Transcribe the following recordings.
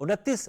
29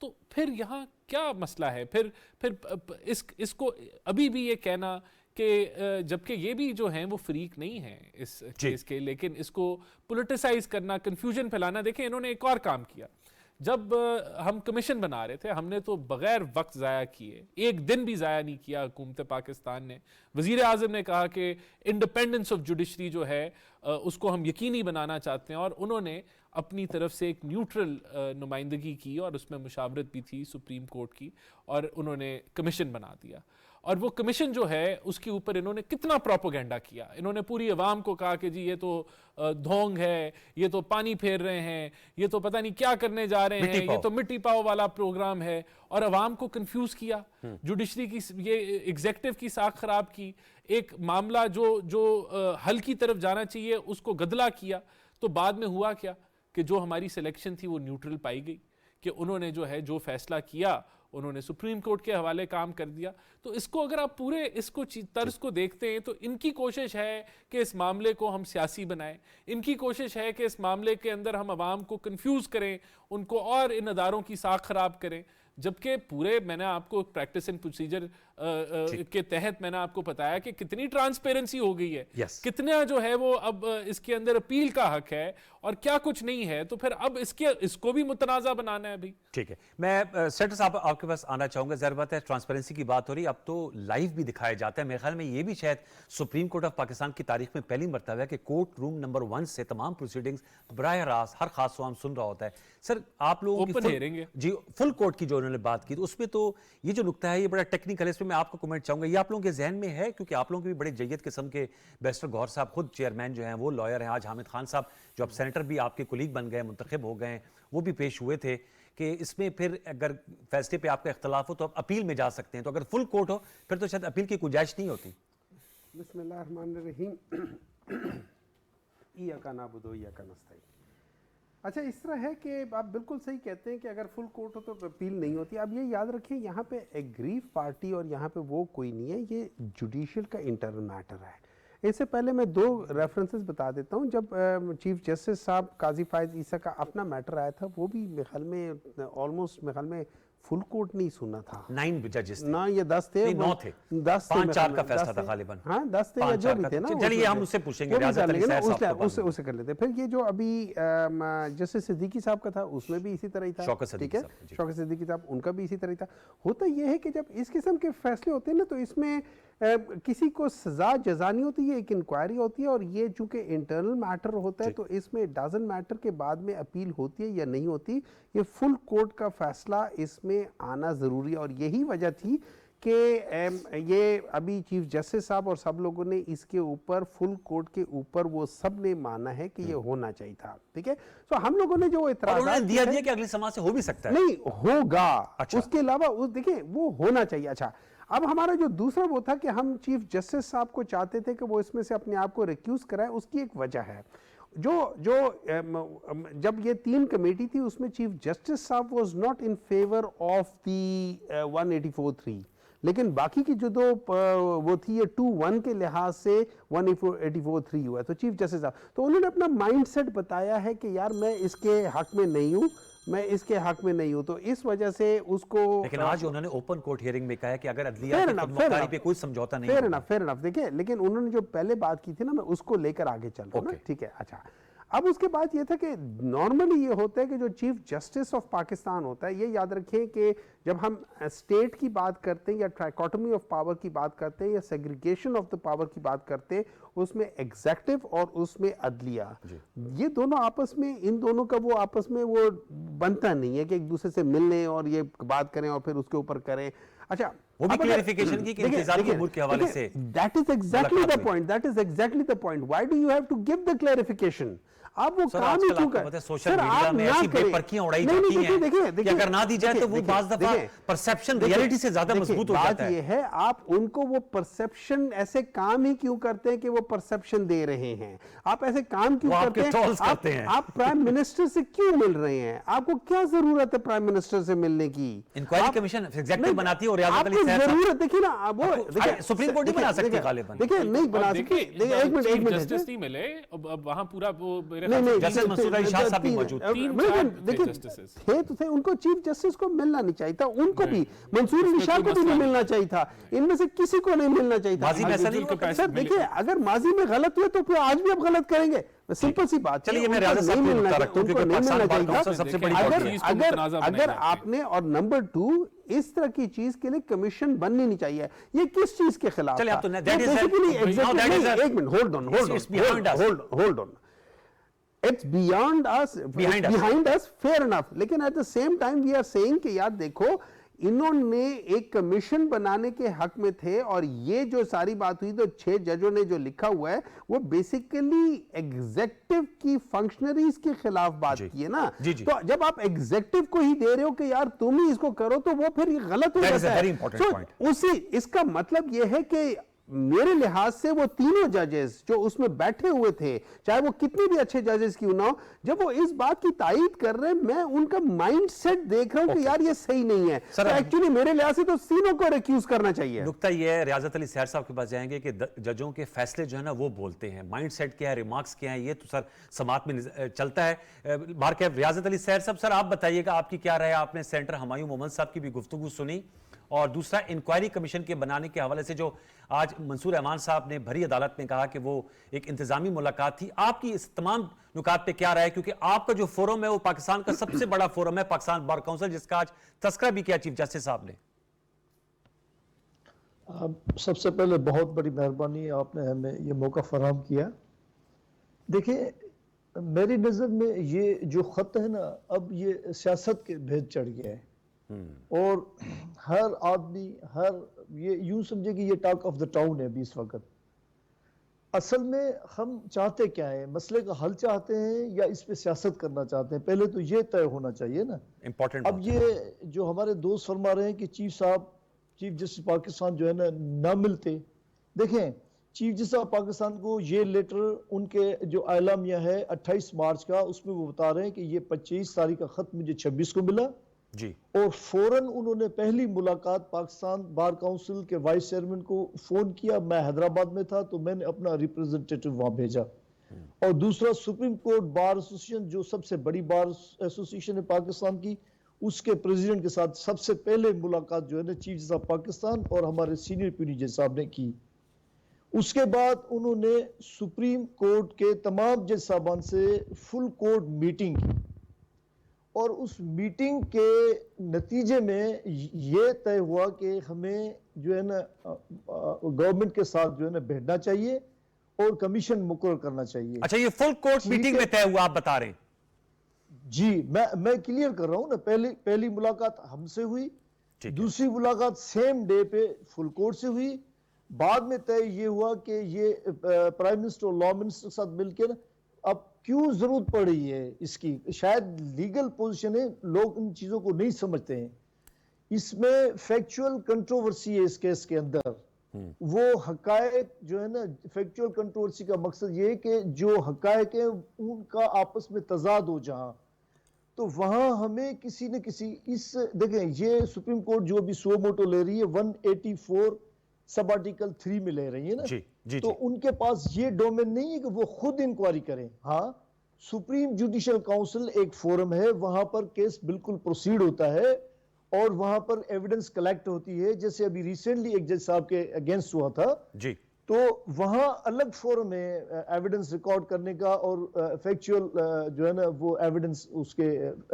تو پھر یہاں کیا مسئلہ ہے؟ پھر اس کو ابھی بھی یہ کہنا کہ جبکہ یہ بھی جو ہیں وہ فریق نہیں ہیں اس کیس کے، لیکن اس کو پولیٹیسائز کرنا، کنفیوژن پھیلانا. دیکھیں انہوں نے ایک اور کام کیا. جب ہم کمیشن بنا رہے تھے ہم نے تو بغیر وقت ضائع کیے، ایک دن بھی ضائع نہیں کیا حکومت پاکستان نے. وزیر اعظم نے کہا کہ انڈیپینڈنس آف جوڈیشری جو ہے اس کو ہم یقینی بنانا چاہتے ہیں، اور انہوں نے اپنی طرف سے ایک نیوٹرل نمائندگی کی اور اس میں مشاورت بھی تھی سپریم کورٹ کی، اور انہوں نے کمیشن بنا دیا. اور وہ کمیشن جو ہے اس کے اوپر انہوں نے کتنا پروپیگنڈا کیا. انہوں نے پوری عوام کو کہا کہ جی یہ تو دھونگ ہے، یہ تو پانی پھیر رہے ہیں، یہ تو پتہ نہیں کیا کرنے جا رہے ہیں، یہ تو مٹی پاؤ والا پروگرام ہے، اور عوام کو کنفیوز کیا. جوڈیشری کی یہ ایگزیکٹو کی ساکھ خراب کی، ایک معاملہ جو حل کی طرف جانا چاہیے اس کو گدلا کیا. تو بعد میں ہوا کیا کہ جو ہماری سلیکشن تھی وہ نیوٹرل پائی گئی، کہ انہوں نے جو ہے جو فیصلہ کیا انہوں نے سپریم کورٹ کے حوالے کام کر دیا. تو اس کو اگر آپ پورے اس کو طرز کو دیکھتے ہیں تو ان کی کوشش ہے کہ اس معاملے کو ہم سیاسی بنائیں، ان کی کوشش ہے کہ اس معاملے کے اندر ہم عوام کو کنفیوز کریں، ان کو اور ان اداروں کی ساکھ خراب کریں. جبکہ پورے میں نے آپ کو پریکٹس اینڈ پروسیجر کے تحت میں نے آپ کو بتایا کہ کتنی ٹرانسپیرنسی ہو گئی ہے، کتنا جو ہے وہ اب اس کے اندر اپیل کا حق ہے اور کیا کچھ نہیں ہے. تو پھر اب اس کو بھی متنازع بنانا ہے ابھی. ٹھیک ہے، میں سیٹر صاحب آپ کے پاس آنا چاہوں گا. ظاہر بات ہے ٹرانسپیرنسی کی بات ہو رہی ہے، اب تو لائیو بھی دکھایا جاتا ہے. میرے خیال میں یہ بھی شاید سپریم کورٹ آف پاکستان کی تاریخ میں پہلی مرتبہ ہے کہ کورٹ روم نمبر 1 سے تمام پروسیڈنگز براہ راست ہر خاص عوام سن رہا ہوتا ہے. سر آپ لوگوں کی فل کورٹ کی جو انہوں نے بات کی تو اس میں تو یہ جو نکتہ ہے یہ بڑا ٹیکنیکل ہے، اس میں میں آپ کو کمنٹ چاہوں گا. یہ آپ لوگوں کے ذہن میں ہے کیونکہ آپ لوگوں کے بھی بڑے جید قسم کے بیرسٹر گوہر صاحب خود چیئرمین جو ہیں وہ لائر ہیں. آج حامد خان صاحب جو اب سینیٹر بھی آپ کے کولیگ بن گئے، منتخب ہو گئے ہیں، وہ بھی پیش ہوئے تھے کہ اس میں پھر اگر فیصلے پہ آپ کا اختلاف ہو تو آپ اپیل میں جا سکتے ہیں. تو اگر فل کورٹ ہو پھر تو شاید اپیل کی گنجائش نہیں ہوتی. بسم اللہ الرحمن الرحیم. ایاک نعبد و ایاک نستعین. اچھا اس طرح ہے کہ آپ بالکل صحیح کہتے ہیں کہ اگر فل کورٹ ہو تو اپیل نہیں ہوتی. اب یہ یاد رکھیں یہاں پہ ایگریو پارٹی اور یہاں پہ وہ کوئی نہیں ہے، یہ جوڈیشل کا انٹرنل میٹر ہے. اس سے پہلے میں 2 ریفرنسز بتا دیتا ہوں. جب چیف جسٹس صاحب قاضی فائز عیسیٰ کا اپنا میٹر آیا تھا وہ بھی میرے خیال میں آلموسٹ میرے خیال میں فل کورٹ نہیں سنا تھا. 9 ججز نہ یہ 10 تھے، 9 تھے، 5-4 کا فیصلہ تھا غالباً. ہاں 10 تھے یا جو بھی تھے نا. چلیے ہم اس سے پوچھیں گے اسے کر لیتے. پھر یہ جو ابھی جسٹس صدیقی صاحب کا تھا اس میں بھی اسی طرح ہی تھا. ٹھیک ہے، شوکت صدیقی صاحب ان کا بھی اسی طرح ہی تھا. ہوتا یہ ہے کہ جب اس قسم کے فیصلے ہوتے ہیں نا تو اس میں کسی کو سزا جزا نہیں ہوتی ہے، ایک انکوائری ہوتی ہے. اور یہ چونکہ انٹرنل میٹر ہوتا ہے تو اس میں ڈازنٹ میٹر کے بعد میں اپیل ہوتی ہے یا نہیں ہوتی. یہ فل کورٹ کا فیصلہ اس میں آنا ضروری ہے. اور یہی وجہ تھی کہ یہ ابھی چیف جسٹس صاحب اور سب لوگوں نے اس کے اوپر فل کورٹ کے اوپر وہ سب نے مانا ہے کہ یہ ہونا چاہیے تھا. ٹھیک ہے، تو ہم لوگوں نے جو اعتراضات دیا کہ اگلی سماعت سے ہو بھی سکتا ہے، نہیں ہوگا. اس کے علاوہ دیکھیں وہ ہونا چاہیے. اچھا اب ہمارا جو دوسرا وہ تھا کہ ہم چیف جسٹس صاحب کو چاہتے تھے کہ وہ اس میں سے اپنے آپ کو ریکیوز کرائے. اس کی ایک وجہ ہے، جب یہ 3 کمیٹی تھی اس میں چیف جسٹس صاحب was not in favour of the 184(3), لیکن باقی کی جو 2 وہ تھی یہ 2-1 کے لحاظ سے 184(3) ہوا. تو چیف جسٹس صاحب تو انہوں نے اپنا مائنڈ سیٹ بتایا ہے کہ یار میں اس کے حق میں نہیں ہوں، میں اس کے حق میں نہیں ہوں. تو اس وجہ سے اس کو، لیکن آج انہوں نے اوپن کورٹ ہیئرنگ میں کہا ہے کہ اگر عدلیہ کی خودمختاری پہ کوئی سمجھوتا نہیں ہے. فیر انف دیکھیں، لیکن انہوں نے جو پہلے بات کی تھی نا میں اس کو لے کر آگے چل رہا ہوں. ٹھیک ہے. اچھا اب اس کے بعد یہ تھا کہ نارملی یہ ہوتا ہے کہ جو چیف جسٹس آف پاکستان ہوتا ہے، یہ یاد رکھیں کہ جب ہم اسٹیٹ کی بات کرتے ہیں یا ٹرائکوٹمی آف پاور کی بات کرتے ہیں یا سیگریگیشن آف دا پاور کی بات کرتے ہیں، اس میں ایگزیکٹو اور اس میں عدلیہ، یہ دونوں آپس میں، ان دونوں کا وہ آپس میں وہ بنتا نہیں ہے کہ ایک دوسرے سے ملنے اور یہ بات کریں اور پھر اس کے اوپر کریں. اچھا وہ بھی کلیریفیکیشن کی کہ انتظامی امور کے حوالے سے that is exactly the point. That is exactly the point. Why do you have to give the clarification? آپ وہ کام ہی کیوں کریں؟ سوشل میڈیا میں ایسی بے پرکیاں اڑائی جاتی ہیں کہ اگر نہ دی جائے تو وہ بعض دفعہ پرسیپشن ریئلٹی سے زیادہ مضبوط ہو جاتا ہے. بات یہ ہے آپ ان کو وہ پرسیپشن ایسے کام ہی کیوں کرتے ہیں کہ وہ پرسیپشن دے رہے ہیں؟ آپ ایسے کام کیوں کرتے ہیں؟ آپ پرائم منسٹر سے کیوں مل رہے ہیں؟ آپ کو کیا ضرورت ہے پرائم منسٹر سے ملنے کی؟ انکوائری کمیشن ایگزیکٹو بناتی ہے اور ریاض علی صاحب ضرورت دیکھیے نا وہ سپریم کورٹ نہیں بنا سکتی غالباً. دیکھیں نہیں بنا سکتی. ایک منٹ جسٹس نہیں ملے اب وہاں پورا وہ میرے خیال سے جسٹس منصور علی شاہ صاحب بھی موجود تھے، ان کو چیف جسٹس کو ملنا نہیں چاہیے تھا، ان کو بھی منصور علی شاہ کو بھی نہیں ملنا چاہیے تھا، ان میں سے کسی کو نہیں ملنا چاہیے تھا. ماضی میں ایسا نہیں ہوا سر دیکھیں اگر ماضی میں غلط ہوئے تو پھر آج بھی اب غلط کریں گے، سمپل سی بات. چلیے میں ریاض صاحب کو نقطہ رکھتا ہوں کیونکہ پاکستان بار کونسل سب سے بڑی باڈی ہے. اگر آپ نے، اور نمبر 2 اس طرح کی چیز کے لیے کمیشن بننی نہیں چاہیے. یہ کس چیز کے خلاف چلیے اب تو ایک minute hold on. It's beyond us, behind us, fair enough. لیکن at the same time we are saying کہ یار دیکھو انہوں نے ایک کمیشن بنانے کے حق میں تھے، اور یہ جو ساری بات ہوئی تو 6 ججوں نے جو لکھا ہوا ہے وہ بیسیکلی ایگزیکٹو کی فنکشنریز کے خلاف بات کی ہے نا. تو جب آپ ایگزیکٹو کو ہی دے رہے ہو کہ یار تم ہی اس کو کرو تو وہ پھر غلط ہو جاتا ہے. اس کا مطلب یہ ہے کہ میرے لحاظ سے وہ تینوں ججز جو اس میں بیٹھے ہوئے تھے، چاہے وہ کتنے بھی اچھے ججز کیوں نہ ہو، جب وہ اس بات کی تائید کر رہے ہیں، میں ان کا مائنڈ سیٹ دیکھ رہا ہوں کہ یار یہ صحیح نہیں ہے. تو ایکچولی میرے لحاظ سے تو تینوں کو ریکیوز کرنا چاہیے. نکتہ یہ ہے، ریاضت علی سیر صاحب کے پاس جائیں گے کہ ججوں کے فیصلے جو ہے نا وہ بولتے ہیں، مائنڈ سیٹ کیا ہے، ریمارکس کیا ہیں، یہ تو سر سماعت میں چلتا ہے. بارکیف ریاضت علی سیر صاحب، سر آپ بتائیے گا آپ کی کیا رائے؟ آپ نے سینٹر ہمایوں مومن صاحب کی بھی گفتگو سنی، اور دوسرا انکوائری کمیشن کے بنانے کے حوالے سے جو آج منصور امان صاحب نے بھری عدالت میں کہا کہ وہ ایک انتظامی ملاقات تھی، آپ کی اس تمام نکات پہ کیا رائے؟ کیونکہ آپ کا جو فورم ہے وہ پاکستان کا سب سے بڑا فورم ہے، پاکستان بار کونسل، جس کا آج تذکرہ بھی کیا چیف جسٹس صاحب نے. سب سے پہلے بہت بڑی مہربانی، آپ نے ہمیں یہ موقع فراہم کیا. دیکھیں میری نظر میں یہ جو خط ہے نا، اب یہ سیاست کے بھید چڑھ گیا ہے، اور ہر آدمی یہ یوں سمجھے کہ یہ ٹاک آف دا ٹاؤن ہے ابھی اس وقت. اصل میں ہم چاہتے کیا ہیں؟ مسئلے کا حل چاہتے ہیں یا اس پہ سیاست کرنا چاہتے ہیں؟ پہلے تو یہ طے ہونا چاہیے نا. اب یہ جو ہمارے دوست فرما رہے ہیں کہ چیف جسٹس پاکستان جو ہے نا نہ ملتے، دیکھیں چیف جسٹس آف پاکستان کو یہ لیٹر ان کے جو اعلامیہ ہے 28 مارچ کا، اس میں وہ بتا رہے ہیں کہ یہ 25 تاریخ کا خط مجھے 26 کو ملا جی، اور فوراً انہوں نے پہلی ملاقات پاکستان بار کاؤنسل کے وائس چیئرمین کو فون کیا. میں حیدرآباد میں تھا تو میں نے اپنا ریپریزنٹیٹو وہاں بھیجا. اور دوسرا سپریم کورٹ بار ایسوسیشن جو سب سے بڑی بار ایسوسیشن ہے پاکستان کی، اس کے پریزیڈنٹ کے ساتھ سب سے پہلے ملاقات جو ہے نا چیف جسٹس آف پاکستان اور ہمارے سینئر پیونی جج صاحب نے کی. اس کے بعد انہوں نے سپریم کورٹ کے تمام جج صاحبان سے فل کورٹ میٹنگ کی، اور اس میٹنگ کے نتیجے میں یہ طے ہوا کہ ہمیں جو ہے نا گورنمنٹ کے ساتھ جو ہے نا بیٹھنا چاہیے اور کمیشن مقرر کرنا چاہیے. اچھا، یہ فل کورٹ میٹنگ میں طے ہوا آپ بتا رہے ہیں؟ جی میں کلیئر کر رہا ہوں نا. پہلی ملاقات ہم سے ہوئی، دوسری ملاقات سیم ڈے پہ فل کورٹ سے ہوئی. بعد میں طے یہ ہوا کہ یہ پرائم منسٹر اور لا منسٹر کے ساتھ مل کے نا اب کیوں ضرورت پڑ رہی ہے اس کی، شاید لیگل پوزیشن ہے، لوگ ان چیزوں کو نہیں سمجھتے ہیں. اس میں فیکچول کنٹروورسی ہے اس کیس کے اندر. وہ حقائق جو ہے نا، فیکچول کنٹروورسی کا مقصد یہ ہے کہ جو حقائق ہیں ان کا آپس میں تضاد ہو جہاں، تو وہاں ہمیں کسی نہ کسی دیکھیں یہ سپریم کورٹ جو ابھی سو موٹو لے رہی ہے 184 سب آرٹیکل 3 میں لے رہی ہے نا، تو ان کے پاس یہ ڈومین نہیں ہے کہ وہ خود انکوائری کریں. ہاں، سپریم جوڈیشل کاؤنسل ایک فورم ہے، وہاں پر کیس بالکل پروسیڈ ہوتا ہے اور وہاں پر ایویڈنس کلیکٹ ہوتی ہے. جیسے ابھی ریسنٹلی ایک جج صاحب کے اگینسٹ ہوا تھا جی، تو وہاں الگ فورم ہے ایویڈنس ریکارڈ کرنے کا، اور فیکچول جو ہے نا وہ ایویڈنس اس کے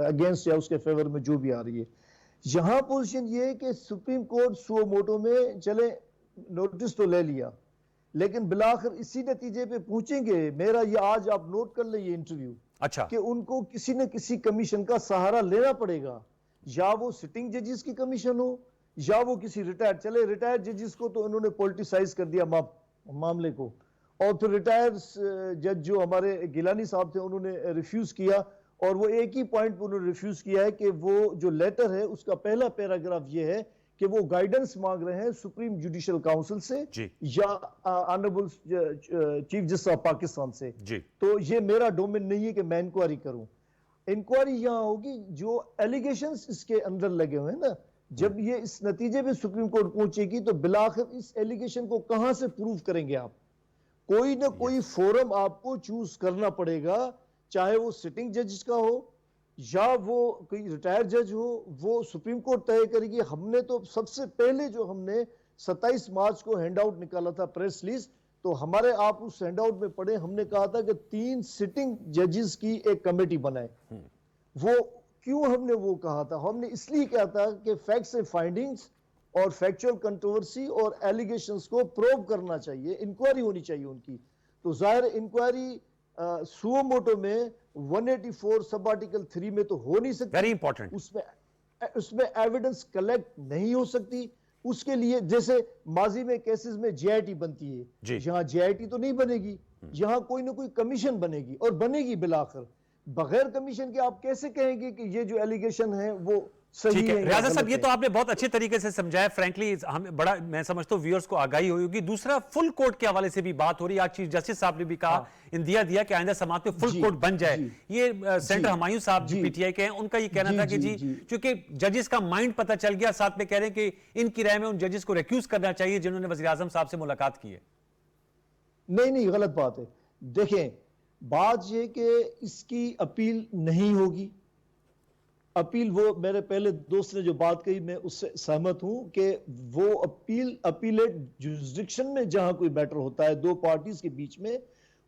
اگینسٹ یا اس کے فیور میں جو بھی آ رہی ہے. یہاں پوزیشن یہ ہے کہ سپریم کورٹ سو موٹو میں چلے نوٹس تو لے لیا، لیکن بلاخر اسی نتیجے پہ پہنچیں گے. میرا یہ آج آپ نوٹ کر لیں یہ انٹرویو، اچھا، کہ ان کو کسی نہ کسی کمیشن کا سہارا لینا پڑے گا، یا وہ سٹنگ ججز کی کمیشن ہو یا وہ کسی ریٹائرڈ ججز کو تو انہوں نے پولیٹیسائز کر دیا معاملے کو. اور پھر ریٹائرڈ جج جو ہمارے گیلانی صاحب تھے انہوں نے ریفیوز کیا، اور وہ ایک ہی پوائنٹ پہ انہوں نے ریفیوز کیا ہے کہ وہ جو لیٹر ہے اس کا پہلا پیراگراف یہ ہے کہ وہ گائیڈنس مانگ رہے ہیں سپریم جوڈیشل کاؤنسل سے یا honourable chief justice of Pakistan سے. تو یہ میرا ڈومین نہیں ہے کہ میں انکوائری کروں. انکوائری یہاں ہوگی جو ایلیگیشنز اس کے اندر لگے ہوئے ہیں نا، جب یہ اس نتیجے پہ سپریم کورٹ پہنچے گی تو بلاخر اس ایلیگیشن کو کہاں سے پروف کریں گے آپ؟ کوئی نہ کوئی فورم آپ کو چوز کرنا پڑے گا، چاہے وہ سٹنگ ججز کا ہو یا وہ کوئی ریٹائر جج ہو، وہ سپریم کورٹ طے کرے گی. ہم نے تو سب سے پہلے جو ہم نے 27 مارچ کو ہینڈ آؤٹ نکالا تھا پریس ریلیز، تو ہمارے آپ اس ہینڈ آؤٹ میں پڑھیں، ہم نے کہا تھا کہ 3 سٹنگ ججز کی ایک کمیٹی بنائے. وہ کیوں ہم نے وہ کہا تھا؟ ہم نے اس لیے کہا تھا کہ فیکٹس اینڈ فائنڈنگز اور فیکچوئل کنٹروورسی اور ایلیگیشنز کو پروو کرنا چاہیے، انکوائری ہونی چاہیے ان کی. تو ظاہر انکوائری سو موٹو میں 184 سب آرٹیکل 3 میں تو ہو نہیں سکتی. Very important. اس میں ایویڈنس کلیکٹ نہیں ہو سکتی. اس کے لیے جیسے ماضی میں کیسز میں جے آئی ٹی بنتی ہے، یہاں جے آئی ٹی تو نہیں بنے گی، یہاں کوئی نہ کوئی کمیشن بنے گی، اور بنے گی بالآخر. بغیر کمیشن کے آپ کیسے کہیں گے کہ یہ جو ایلیگیشن ہے وہ صحیح ہے؟ ریاض صاحب یہ تو آپ نے بہت اچھے طریقے سے سمجھایا. فرینکلی ہم بڑا، میں سمجھتا ہوں ویورز کو آگاہی ہوئی. دوسرا فل کورٹ کے حوالے سے بھی بات ہو رہی ہے. آج چیف جسٹس صاحب نے بھی کہا، اندیا دیا کہ آئندہ سماعت میں فل کورٹ بن جائے. یہ سینٹر ہمایوں صاحب جو پی ٹی آئی کے ہیں، ان کا یہ کہنا تھا کہ چونکہ ججز کا مائنڈ پتہ چل گیا، ساتھ میں کہہ رہے ہیں کہ ان کی رائے میں ان ججز کو ریکیوز کرنا چاہیے جنہوں نے وزیر اعظم صاحب سے ملاقات کی ہے. نہیں، غلط بات ہے. دیکھیں، بات یہ کہ اس کی اپیل نہیں ہوگی. اپیل، وہ میرے پہلے دوست نے جو بات کہی میں اس سے سہمت ہوں کہ وہ اپیلیٹ جورسڈکشن میں جہاں کوئی میٹر ہوتا ہے دو پارٹیز کے بیچ میں،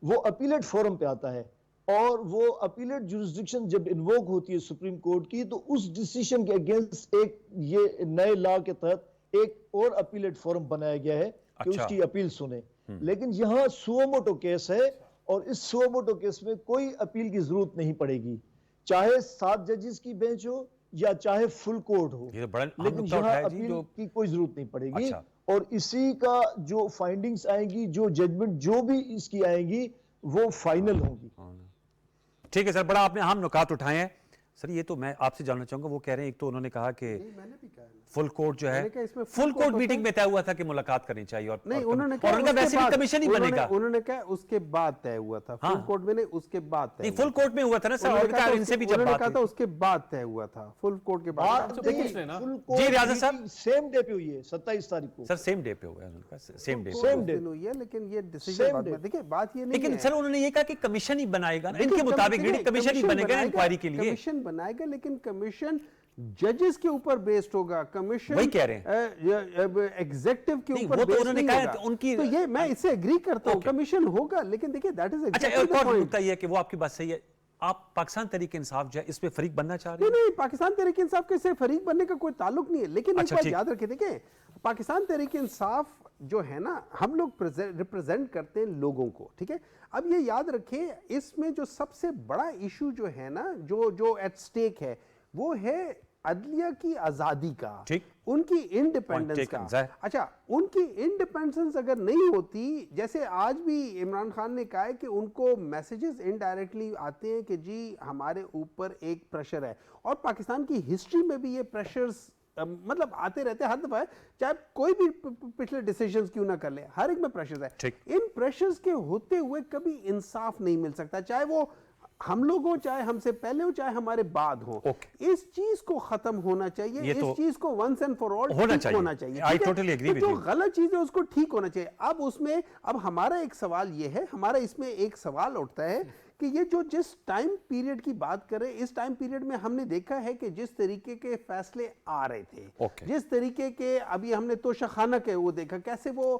وہ اپیلیٹ فورم پہ آتا ہے. اور وہ اپیلیٹ جورسڈکشن جب انووک ہوتی ہے سپریم کورٹ کی، تو اس ڈیسیشن کے اگینسٹ ایک یہ نئے لا کے تحت ایک اور اپیلیٹ فورم بنایا گیا ہے کہ اس کی اپیل سنیں. لیکن یہاں سو موٹو کیس ہے، اور اس سو موٹو کیس میں کوئی اپیل کی ضرورت نہیں پڑے گی، چاہے 7 ججز کی بینچ ہو یا چاہے فل کورٹ ہو. لیکن یہاں اپیل کی کوئی ضرورت نہیں پڑے گی. اور اسی کا جو فائنڈنگز آئیں گی، جو ججمنٹ جو بھی اس کی آئیں گی، وہ فائنل ہوں گی. ٹھیک ہے سر، بڑا آپ نے اہم نکات اٹھائے ہیں. سر یہ تو میں آپ سے جاننا چاہوں گا، وہ کہہ رہے ہیں ایک تو انہوں نے کہا کہ فل کورٹ جو ہے، فل کورٹ میٹنگ میں طے ہوا تھا کہ ملاقات کرنی چاہیے، اور انہوں نے کہا ویسے بھی کمیشن ہی بنے گا. انہوں نے کہا اس کے بعد طے ہوا تھا، فل کورٹ میں نہیں، اس کے بعد طے. فل کورٹ میں ہوا تھا نا سر، اور ان سے بھی جب بات کہا تھا اس کے بعد طے ہوا تھا، فل کورٹ کے بعد. جی ریاض صاحب، سیم ڈے پہ ہوئی ہے 27 تاریخ کو. سر سیم ڈے پہ ہوا ہے، سیم ڈے ہوئی ہے. لیکن یہ ڈیسیژن دیکھیں بات یہ نہیں ہے. لیکن سر انہوں نے یہ کہا کہ کمیشن ہی بنائے گا، ان کے مطابق کمیشن ہی بنے گا انکوائری کے لیے. کمیشن بنائے گا، لیکن کمیشن ججز کے اوپر بیسڈ ہوگا. کمیشن وہی کہہ رہے ہیں ایگزیکٹو کے اوپر بیسڈ نہیں ہوگا. تو یہ میں اس سے ایگری کرتا ہوں، کمیشن ہوگا، لیکن دیکھیں دیٹ از اچھا ایک اور نکتہ یہ ہے کہ وہ آپ کی بات صحیح ہے. آپ پاکستان تحریک انصاف جو ہے اس میں فریق بننا چاہ رہے ہیں؟ نہیں، پاکستان تحریک انصاف کے سے فریق بننے کا کوئی تعلق نہیں ہے. لیکن ایک بات یاد رکھیں، دیکھیں پاکستان تحریک انصاف جو ہے نا، ہم لوگ ریپرزینٹ کرتے ہیں لوگوں کو، ٹھیک ہے. اب یہ یاد رکھیں، اس میں جو سب سے بڑا ایشو جو ہے نا، جو ایٹ سٹیک ہے، وہ ہے عدلیہ کی آزادی کا، ان کی انڈیپینڈنس کا. اچھا، ان کی انڈیپینڈنس اگر نہیں ہوتی، جیسے آج بھی عمران خان نے کہا ہے کہ ان کو میسیجز انڈائریکٹلی آتے ہیں کہ جی ہمارے اوپر ایک پریشر ہے، اور پاکستان کی ہسٹری میں بھی یہ پریشرز مطلب آتے رہتے ہیں ہر دفعہ، چاہے کوئی بھی پچھلے ڈیسیژنز کیوں نہ کر لے، ہر ایک میں پریشرز ہے. ان پریشرز کے ہوتے ہوئے کبھی انصاف نہیں مل سکتا، چاہے وہ ہم لوگ ہوں، چاہے ہم سے پہلے ہوں، چاہے ہمارے بعد ہوں. اس چیز کو ختم ہونا چاہیے، اس چیز کو ونس اینڈ فار آل ٹھیک ہونا چاہیے. جو غلط چیز ہے اس کو ٹھیک ہونا چاہیے. اب اس میں ہمارا ایک سوال یہ ہے، ہمارا اس میں ایک سوال اٹھتا ہے کہ یہ جو جس ٹائم پیریڈ کی بات کریں، اس ٹائم پیریڈ میں ہم نے دیکھا ہے کہ جس طریقے کے فیصلے آ رہے تھے، جس طریقے کے ابھی ہم نے توشخانہ کے وہ دیکھا، کیسے وہ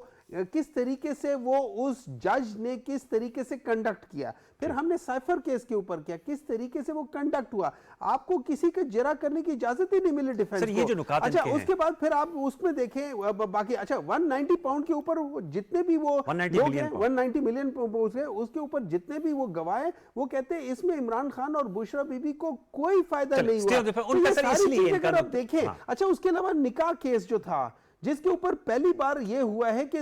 کس طریقے سے وہ اس جج نے کس طریقے سے کنڈکٹ کیا. پھر ہم نے سائفر کیس کے اوپر کیا، کس طریقے سے وہ کنڈکٹ ہوا. آپ کو کسی کے جرا کرنے کی اجازت ہی نہیں ملی ڈیفینس کو. اچھا، اس کے بعد پھر آپ اس میں دیکھیں باقی، اچھا 190 پاؤنڈ کے اوپر جتنے بھی وہ 190 ملین اس کے اوپر جتنے بھی وہ گواہ ہیں، وہ کہتے ہیں اس میں عمران خان اور بشرا بی بی کو کوئی فائدہ نہیں ہوا. ساری چیزیں اگر آپ دیکھیں. اچھا، اس کے علاوہ نکاح کیس جو تھا، جس کے اوپر پہلی بار یہ ہوا ہے کہ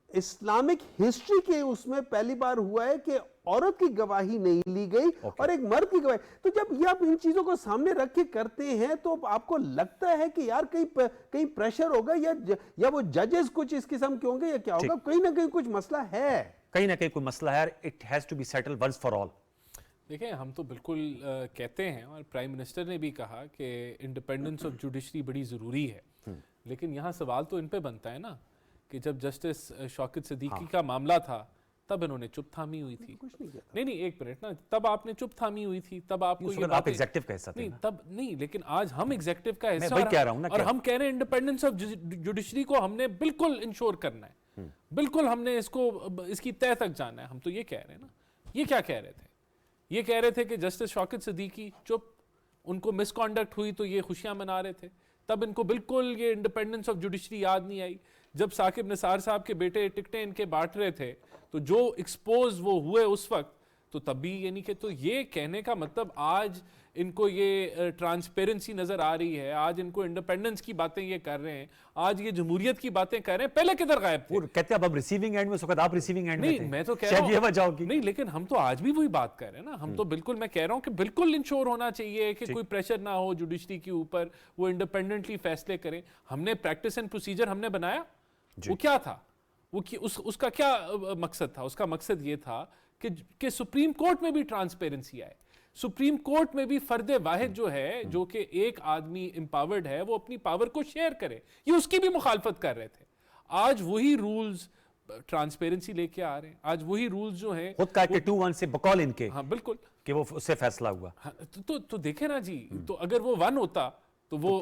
اسلامک ہسٹری کے اس میں پہلی بار ہوا ہے کہ عورت کی گواہی نہیں لی گئی اور ایک مرد کی گواہی. تو جب یہ آپ ان چیزوں کو سامنے رکھ کے کرتے ہیں تو آپ کو لگتا ہے کہ یار کہیں پریشر ہوگا، یا وہ ججز کچھ اس قسم کے ہوں گے، یا کیا ہوگا. کہیں نہ کہیں کچھ مسئلہ ہے، کہیں نہ کہیں کوئی مسئلہ ہے. It has to be settle once for all. دیکھیں، ہم تو بالکل کہتے ہیں، اور پرائم منسٹر نے بھی کہا کہ انڈیپینڈنس آف جوڈیشری بڑی ضروری ہے. لیکن یہاں سوال تو ان پہ بنتا ہے نا کہ جب جسٹس شوکت صدیقی کا معاملہ تھا تب انہوں نے چپ تھامی ہوئی تھی. کچھ نہیں کیا تھا. نہیں ایک منٹ نا, تب آپ نے چپ تھامی ہوئی تھی, تب آپ کو یہ آپ ایگزیکٹو کا حصہ تھے. نہیں تب نہیں, لیکن آج ہم ایگزیکٹو کا حصہ میں کہہ رہا ہوں نا, اور ہم کہہ رہے ہیں انڈیپینڈنس آف جوڈیشری کو ہم نے بالکل انشور کرنا ہے, بالکل ہم نے اس کی تہہ تک جانا ہے. ہم تو یہ کہہ رہے ہیں نا. یہ کیا کہہ رہے تھے؟ یہ کہہ رہے تھے کہ جسٹس شوکت صدیقی چپ, ان کو مس کانڈکٹ ہوئی تو یہ خوشیاں منا رہے تھے. تب ان کو بالکل یہ انڈیپینڈنس آف جوڈیشری یاد نہیں آئی. جب ثاقب نثار صاحب کے بیٹے ٹکٹیں ان کے بانٹ رہے تھے تو جو ایکسپوز وہ ہوئے اس وقت, تو تب بھی یعنی کہ, تو یہ کہنے کا مطلب آج ان کو یہ ٹرانسپیرنسی نظر آ رہی ہے, آج ان کو انڈیپینڈنس کی باتیں یہ کر رہے ہیں, آج یہ جمہوریت کی باتیں کر رہے ہیں, پہلے کدھر غائب تھے؟ کہتے ہیں اب ریسیونگ اینڈ میں, آپ ریسیونگ اینڈ میں تھے. نہیں میں تو کہہ رہا ہوں یہ وجہ ہوگی. نہیں, لیکن ہم تو آج بھی وہی بات کر رہے ہیں نا. ہم تو بالکل, میں کہہ رہا ہوں کہ بالکل انشور ہونا چاہیے کہ کوئی پریشر نہ ہو جوڈیشری کے اوپر, وہ انڈیپینڈنٹلی فیصلے کریں. ہم نے پریکٹس اینڈ پروسیجر ہم نے بنایا, وہ کیا تھا, وہ اس کا کیا مقصد تھا؟ اس کا مقصد یہ تھا کہ سپریم کورٹ میں بھی ٹرانسپیرنسی آئے, سپریم کورٹ میں بھی فرد واحد جو ہے, جو کہ ایک آدمی امپاورڈ ہے, وہ اپنی پاور کو شیئر کرے. یہ اس کی بھی مخالفت کر رہے تھے. آج وہی رولز ٹرانسپیرنسی لے کے آ رہے ہیں. آج وہی رولز جو ہیں خود کا کہ 2-1 سے بقول ان کے, ہاں بالکل, کہ وہ اس سے فیصلہ ہوا. تو دیکھیں نا جی, تو اگر وہ 1 ہوتا تو وہ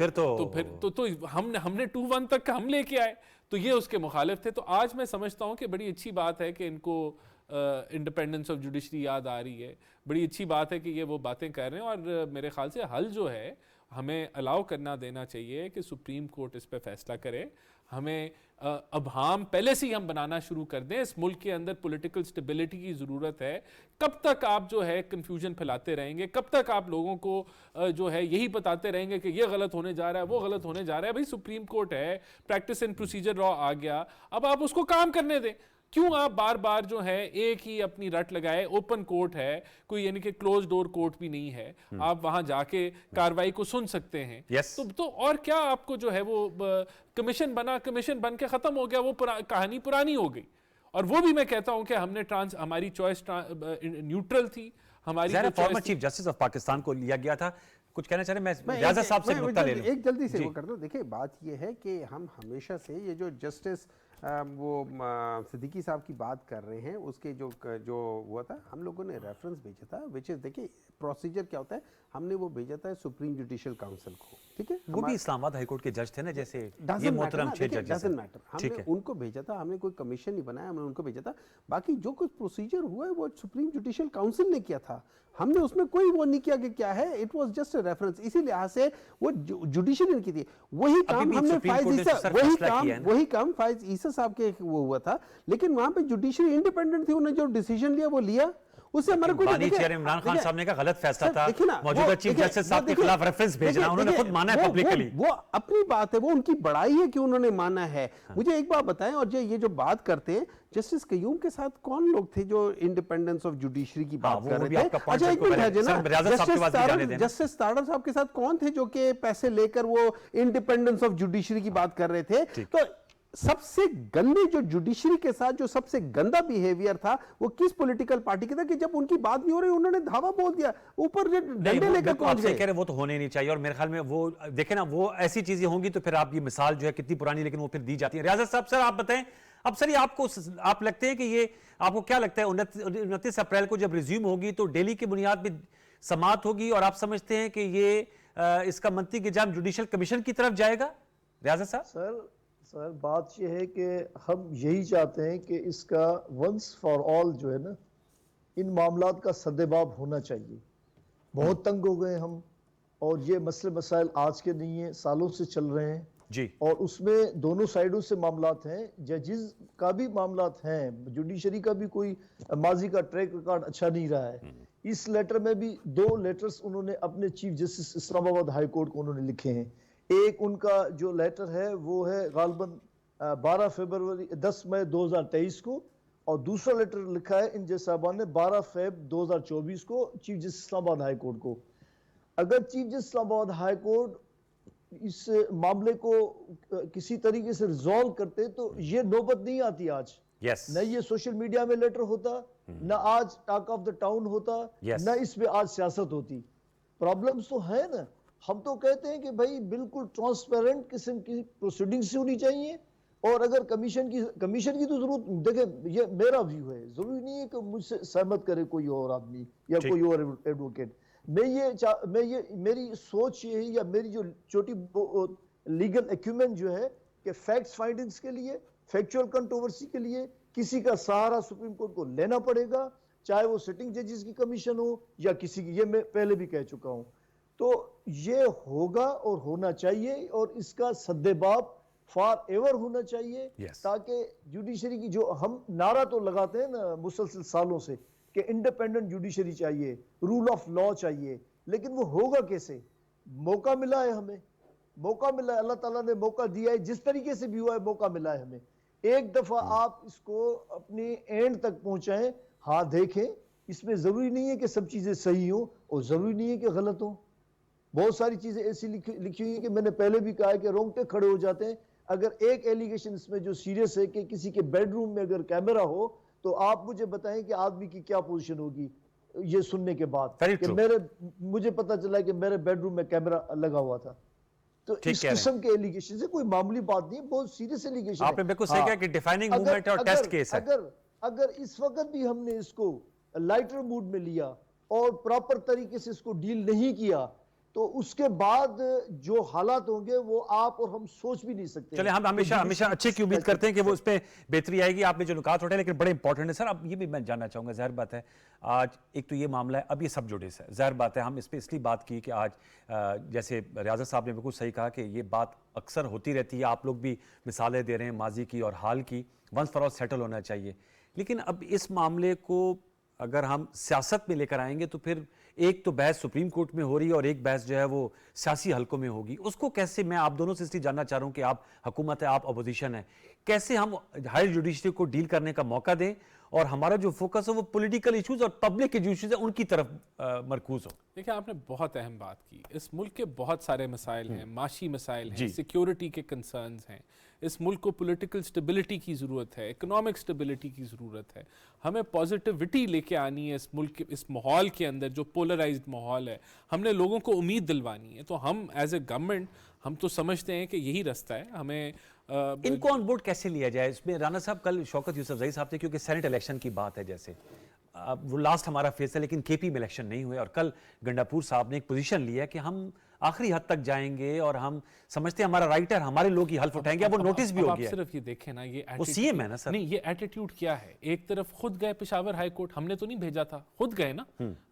تو ہم نے 2-1 تک ہم لے کے آئے, تو یہ اس کے مخالف تھے. تو آج میں سمجھتا ہوں کہ بڑی اچھی بات ہے کہ ان کو انڈیپینڈنس آف جوڈیشری یاد آ رہی ہے. بڑی اچھی بات ہے کہ یہ وہ باتیں کر رہے ہیں, اور میرے خیال سے حل جو ہے ہمیں الاؤ کرنا دینا چاہیے کہ سپریم کورٹ اس پہ فیصلہ کرے. ہمیں ابہام پہلے سے ہی ہم بنانا شروع کر دیں. اس ملک کے اندر پولیٹیکل سٹیبلٹی کی ضرورت ہے. کب تک آپ جو ہے کنفیوژن پھیلاتے رہیں گے؟ کب تک آپ لوگوں کو جو ہے یہی بتاتے رہیں گے کہ یہ غلط ہونے جا رہا ہے, وہ غلط ہونے جا رہا ہے؟ بھائی سپریم کورٹ ہے, پریکٹس اینڈ پروسیجر لا آ گیا, اب آپ اس کو کام کرنے دیں. کیوں آپ بار بار جو ہے ایک ہی اپنی رٹ لگائے؟ اوپن کورٹ ہے کوئی, یعنی کہ کلوز ڈور کورٹ بھی نہیں ہے. آپ وہاں جا کے کاروائی کو سن سکتے ہیں. تو اور کیا آپ کو جو ہے وہ کمیشن بن کے ختم ہو گیا, وہ کہانی پرانی ہو گئی. اور وہ بھی میں کہتا ہوں کہ ہم نے ہماری چوائس نیوٹرل تھی. ہماری farmer chief justice of Pakistan کو لیا گیا تھا. کچھ کہنا چاہ رہے ہیں؟ میں ریاضت صاحب سے نقطہ لے لوں. ایک جلدی سے وہ کر دو. دیکھیں بات یہ ہے کہ ہم ہمیشہ سے یہ جو جسٹس وہ صدیقی صاحب کی بات کر رہے ہیں, اس کے جو ہوا تھا, ہم لوگوں نے ریفرنس بھیجا تھا, وچ از, دیکھیں پروسیجر کیا ہوتا ہے, ہم نے وہ بھیجا تھا سپریم جوڈیشل کاؤنسل کو. ٹھیک ہے, وہ بھی اسلام آباد ہائی کورٹ کے جج تھے نا, جیسے یہ محترم 6 ججز. ڈزنٹ میٹر, ہم نے ان کو بھیجا تھا, ہم نے کوئی کمیشن نہیں بنایا, ہم نے ان کو بھیجا تھا. باقی جو کچھ پروسیجر ہوا ہے وہ سپریم جوڈیشل کاؤنسل نے کیا تھا, ہم نے اس میں کوئی وہ نہیں کیا کہ کیا ہے. It was just a reference. اسی لحاظ سے وہ جوڈیشل کی تھی. وہی کام ہم نے وہی کام فائز عیسیٰ صاحب کے وہ ہوا تھا, لیکن وہاں پہ جوڈیشری انڈیپینڈنٹ تھی, انہوں نے جو ڈیسیجن لیا وہ لیا. اس سے ہمارا کوئی عمران خان صاحب نے کہا غلط فیصلہ تھا, موجودہ چیف جسٹس صاحب کے خلاف ریفرنس بھیجنا, انہوں نے خود مانا ہے پبلکلی. وہ اپنی بات ہے, وہ ان کی بڑائی ہے کہ انہوں نے مانا ہے. مجھے ایک بات بتائیں, اور یہ جو بات کرتے ہیں, جسٹس قیوم کے ساتھ کون لوگ تھے جو انڈیپینڈنس آف جوڈیشری کی بات کر رہے تھے؟ اچھا ایک منٹ ہے جناب, جسٹس تاڑر صاحب کے ساتھ کون تھے جو کہ پیسے لے کر وہ انڈیپینڈنس آف جوڈیشری کی بات کر رہے تھے؟ تو سب سے گندے جو جوڈیشری کے ساتھ جو سب سے گندا بیہیویئر تھا وہ کس پولیٹیکل پارٹی کے تھا کہ جب ان کی بات نہیں ہو رہی انہوں نے دھاوا بول دیا, اوپر ڈنڈے لے کر پہنچ گئے. کہہ رہے وہ تو ہونے نہیں چاہیے, اور میرے خیال میں وہ دیکھیں نا, وہ ایسی چیزیں ہوں گی تو پھر آپ یہ مثال جو ہے کتنی پرانی, لیکن وہ پھر دی جاتی ہے. ریاضت صاحب سر آپ بتائیں, اب سر یہ آپ لگتے ہیں کہ یہ آپ کو کیا لگتا ہے 29 اپریل کو جب ریزیوم ہوگی تو ڈیلی کی بنیاد پہ سماعت ہوگی, اور آپ سمجھتے ہیں کہ یہ اس کا منطقی جام جوڈیشل کمیشن کی طرف جائے گا؟ ریاضت صاحب سر بات یہ ہے کہ ہم یہی چاہتے ہیں کہ اس کا ونس فار آل جو ہے نا, ان معاملات کا سدباب ہونا چاہیے. بہت تنگ ہو گئے ہم, اور یہ مسئلے مسائل آج کے نہیں ہیں, سالوں سے چل رہے ہیں جی, اور اس میں دونوں سائیڈوں سے معاملات ہیں. ججز کا بھی معاملات ہیں, جوڈیشری کا بھی کوئی ماضی کا ٹریک ریکارڈ اچھا نہیں رہا ہے. اس لیٹر میں بھی 2 لیٹرز انہوں نے اپنے چیف جسٹس اسلام آباد ہائی کورٹ کو انہوں نے لکھے ہیں. ایک ان کا جو لیٹر ہے وہ ہے غالباً 10 مئی 2023 کو, اور دوسرا لیٹر لکھا ہے ان جج صاحبان نے 12 فیب 2024 کو چیف جسٹس اسلام آباد ہائی کورٹ کو. اگر چیف جسٹس اسلام آباد ہائی کورٹ اس معاملے کو کسی طریقے سے ریزالو کرتے تو یہ نوبت نہیں آتی آج. نہ یہ سوشل میڈیا میں لیٹر ہوتا, نہ آج ٹاک آف دا ٹاؤن ہوتا, نہ اس میں آج سیاست ہوتی. پرابلمز تو ہے نا. ہم تو کہتے ہیں کہ بھائی بالکل ٹرانسپیرنٹ قسم کی پروسیڈنگز ہونی چاہیے, اور اگر کمیشن کی تو ضرورت، دیکھیں یہ میرا ویو ہے، ضروری نہیں ہے کہ مجھ سے سہمت کرے کوئی اور آدمی یا کوئی اور ایڈوکیٹ. میری سوچ یہ ہے، یا میری جو چھوٹی لیگل ایکومنٹ جو ہے، کہ فیکٹس فائنڈنگز کے لیے، فیکچوئل کنٹروورسی کے لیے کسی کا سہارا سپریم کورٹ کو لینا پڑے گا، چاہے وہ سٹنگ ججز کی کمیشن ہو یا کسی کی. یہ میں پہلے بھی کہہ چکا ہوں. تو یہ ہوگا اور ہونا چاہیے، اور اس کا سدباب فار ایور ہونا چاہیے، تاکہ جوڈیشری کی جو ہم نعرہ تو لگاتے ہیں نا مسلسل سالوں سے کہ انڈیپینڈنٹ جوڈیشری چاہیے، رول آف لا چاہیے، لیکن وہ ہوگا کیسے؟ موقع ملا ہے ہمیں، موقع ملا ہے، اللہ تعالیٰ نے موقع دیا ہے، جس طریقے سے بھی ہوا ہے موقع ملا ہے ہمیں. ایک دفعہ آپ اس کو اپنے اینڈ تک پہنچائیں. ہاں دیکھیں، اس میں ضروری نہیں ہے کہ سب چیزیں صحیح ہوں اور ضروری نہیں ہے کہ غلط ہوں. بہت ساری چیزیں ایسی لکھی ہوئی ہیں کہ میں نے پہلے بھی کہا ہے کہ رونگٹے کھڑے ہو جاتے ہیں. اگر ایک ایلیگیشن اس میں جو سیریس ہے کہ کسی کے بیڈ روم میں اگر کیمرہ ہو، تو آپ مجھے بتائیں کہ آدمی کی کیا پوزیشن ہوگی یہ سننے کے بعد کہ مجھے پتا چلا کہ میرے بیڈ روم میں کیمرہ لگا ہوا تھا. تو اس قسم کے ایلیگیشن سے کوئی معمولی بات نہیں ہے، بہت سیریس ایلیگیشن ہے. آپ نے بالکل صحیح کہا کہ ڈیفائننگ موومنٹ اور ٹیسٹ کیس ہے. اگر اس وقت بھی ہم نے اس کو لائٹر موڈ میں لیا اور پراپر طریقے سے اس کو ڈیل نہیں کیا، تو اس کے بعد جو حالات ہوں گے وہ آپ اور ہم سوچ بھی نہیں سکتے. چلے ہم ہمیشہ اچھے کی امید کرتے ہیں کہ وہ اس پہ بہتری آئے گی. آپ نے جو نکات اٹھائے لیکن بڑے امپورٹنٹ ہے سر. اب یہ بھی میں جاننا چاہوں گا، ظاہر بات ہے آج ایک تو یہ معاملہ ہے، اب یہ سب جوڈس ہے. ظاہر بات ہے ہم اس پہ اس لیے بات کی کہ آج جیسے ریاضت صاحب نے بالکل صحیح کہا کہ یہ بات اکثر ہوتی رہتی ہے. آپ لوگ بھی مثالیں دے رہے ہیں ماضی کی اور حال کی. ونس فار آل سیٹل ہونا چاہیے. لیکن اب اس معاملے کو اگر ہم سیاست میں لے کر آئیں گے تو پھر ایک تو بحث سپریم کورٹ میں ہو رہی ہے اور ایک بحث جو ہے وہ سیاسی حلقوں میں ہوگی. اس کو کیسے، میں آپ دونوں سے اس لیے جاننا چاہ رہا ہوں کہ آپ حکومت ہے، آپ اپوزیشن ہے، کیسے ہم ہائر جوڈیشری کو ڈیل کرنے کا موقع دیں اور ہمارا جو فوکس ہے وہ پولیٹیکل ایشوز اور پبلک کے جو ایشوز ہیں ان کی طرف مرکوز ہو. دیکھیں آپ نے بہت اہم بات کی. اس ملک کے بہت سارے مسائل ہیں، معاشی مسائل ہیں، سیکیورٹی کے کنسرنز ہیں. اس ملک کو پولیٹیکل سٹیبلٹی کی ضرورت ہے، اکنامک سٹیبلٹی کی ضرورت ہے. ہمیں پازیٹیوٹی لے کے آنی ہے اس ملک کے اس ماحول کے اندر جو پولرائزڈ ماحول ہے. ہم نے لوگوں کو امید دلوانی ہے. تو ہم ایز اے گورنمنٹ ہم تو سمجھتے ہیں کہ یہی رستہ ہے. ہمیں ان کو آن بورڈ کیسے لیا جائے اس میں؟ رانا صاحب کل شوکت یوسفزئی صاحب تھے، کیونکہ سینٹ الیکشن کی بات ہے، جیسے وہ لاسٹ ہمارا فیس ہے لیکن کے پی میں الیکشن نہیں ہوئے، اور کل گنڈاپور صاحب نے ایک پوزیشن لیا کہ ہم آخری حد تک جائیں گے اور ہم سمجھتے ہیں ہمارا رائٹ ہے، ہمارے لوگ ہی حلف اٹھائیں گے. اب وہ نوٹس بھی ہو گیا. آپ صرف یہ دیکھیں نا، یہ وہ سی ایم ہے نا سر. نہیں، یہ ایٹیٹیوڈ کیا ہے؟ ایک طرف خود گئے پشاور ہائی کورٹ، ہم نے تو نہیں بھیجا تھا، خود گئے نا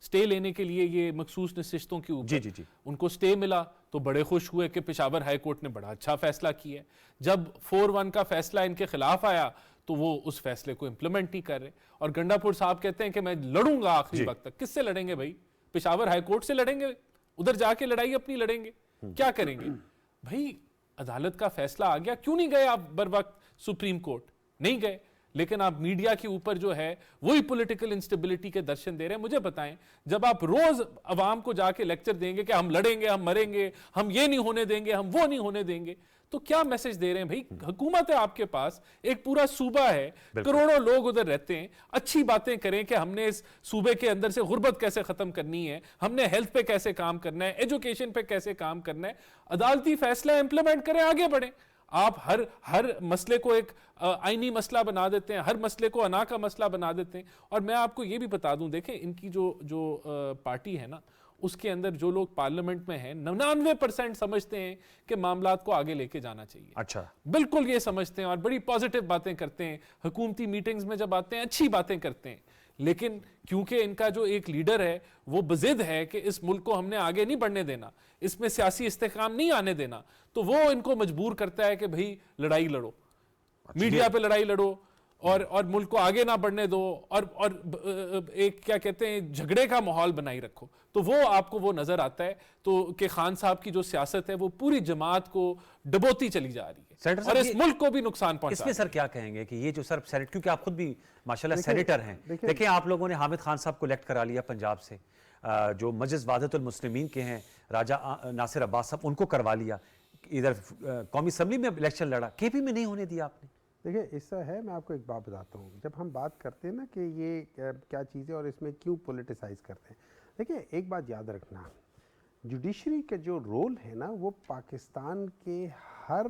سٹے لینے کے لیے یہ مخصوص نشستوں کے اوپر. ان کو سٹے ملا تو بڑے خوش ہوئے کہ پشاور ہائی کورٹ نے بڑا اچھا فیصلہ کیا ہے. جب 4-1 کا فیصلہ ان کے خلاف آیا تو وہ اس فیصلے کو امپلیمنٹ نہیں کر رہے. اور گنڈاپور صاحب کہتے ہیں کہ میں لڑوں گا آخری وقت تک. کس سے لڑیں گے بھائی؟ پشاور ہائی کورٹ سے لڑیں گے؟ ادھر جا کے لڑائی اپنی لڑیں گے؟ کیا کریں گے بھائی؟ عدالت کا فیصلہ آ گیا، کیوں نہیں گئے آپ بر وقت سپریم کورٹ؟ نہیں گئے. لیکن آپ میڈیا کے اوپر جو ہے وہی پولیٹیکل انسٹیبلٹی کے درشن دے رہے ہیں. مجھے بتائیں، جب آپ روز عوام کو جا کے لیکچر دیں گے کہ ہم لڑیں گے، ہم مریں گے، ہم یہ نہیں ہونے دیں گے، ہم وہ نہیں ہونے دیں گے، تو کیا میسج دے رہے ہیں بھائی؟ حکومت ہے آپ کے پاس، ایک پورا صوبہ ہے، کروڑوں لوگ ادھر رہتے ہیں. اچھی باتیں کریں کہ ہم نے اس صوبے کے اندر سے غربت کیسے ختم کرنی ہے، ہم نے ہیلتھ پہ کیسے کام کرنا ہے، ایجوکیشن پہ کیسے کام کرنا ہے. عدالتی فیصلہ امپلیمنٹ کریں، آگے بڑھیں. آپ ہر مسئلے کو ایک آئینی مسئلہ بنا دیتے ہیں، ہر مسئلے کو انا کا مسئلہ بنا دیتے ہیں. اور میں آپ کو یہ بھی بتا دوں، دیکھیں ان کی جو پارٹی ہے نا، اس کے اندر جو لوگ پارلیمنٹ میں ہیں 99% سمجھتے ہیں کہ معاملات کو آگے لے کے جانا چاہیے. اچھا، بالکل یہ سمجھتے ہیں اور بڑی پازیٹیو باتیں کرتے ہیں. حکومتی میٹنگز میں جب آتے ہیں اچھی باتیں کرتے ہیں. لیکن کیونکہ ان کا جو ایک لیڈر ہے وہ بضد ہے کہ اس ملک کو ہم نے آگے نہیں بڑھنے دینا، اس میں سیاسی استحکام نہیں آنے دینا، تو وہ ان کو مجبور کرتا ہے کہ بھئی لڑائی لڑو، میڈیا پہ لڑائی لڑو اور ملک کو آگے نہ بڑھنے دو، اور ایک کیا کہتے ہیں جھگڑے کا ماحول بنائی رکھو. تو وہ آپ کو وہ نظر آتا ہے تو کہ خان صاحب کی جو سیاست ہے وہ پوری جماعت کو ڈبوتی چلی جا رہی ہے اور اس ملک کو بھی نقصان پہنچا. اس میں سر کیا کہیں گے کہ یہ جو سر سینٹ، کیونکہ آپ خود بھی ماشاءاللہ سینیٹر ہیں، دیکھیں آپ لوگوں نے حامد خان صاحب کو الیکٹ کرا لیا پنجاب سے، جو مجلس وحدت المسلمین کے ہیں راجہ ناصر عباس صاحب، ان کو کروا لیا. ادھر قومی اسمبلی میں الیکشن لڑا، کے پی میں نہیں ہونے دیا آپ نے. دیکھیں اس سے ہے، میں آپ کو ایک بات بتاتا ہوں. جب ہم بات کرتے ہیں نا کہ یہ کیا چیز ہے اور اس میں کیوں پولیٹیسائز کرتے ہیں، دیکھیں ایک بات یاد رکھنا، جوڈیشری کا جو رول ہے نا وہ پاکستان کے ہر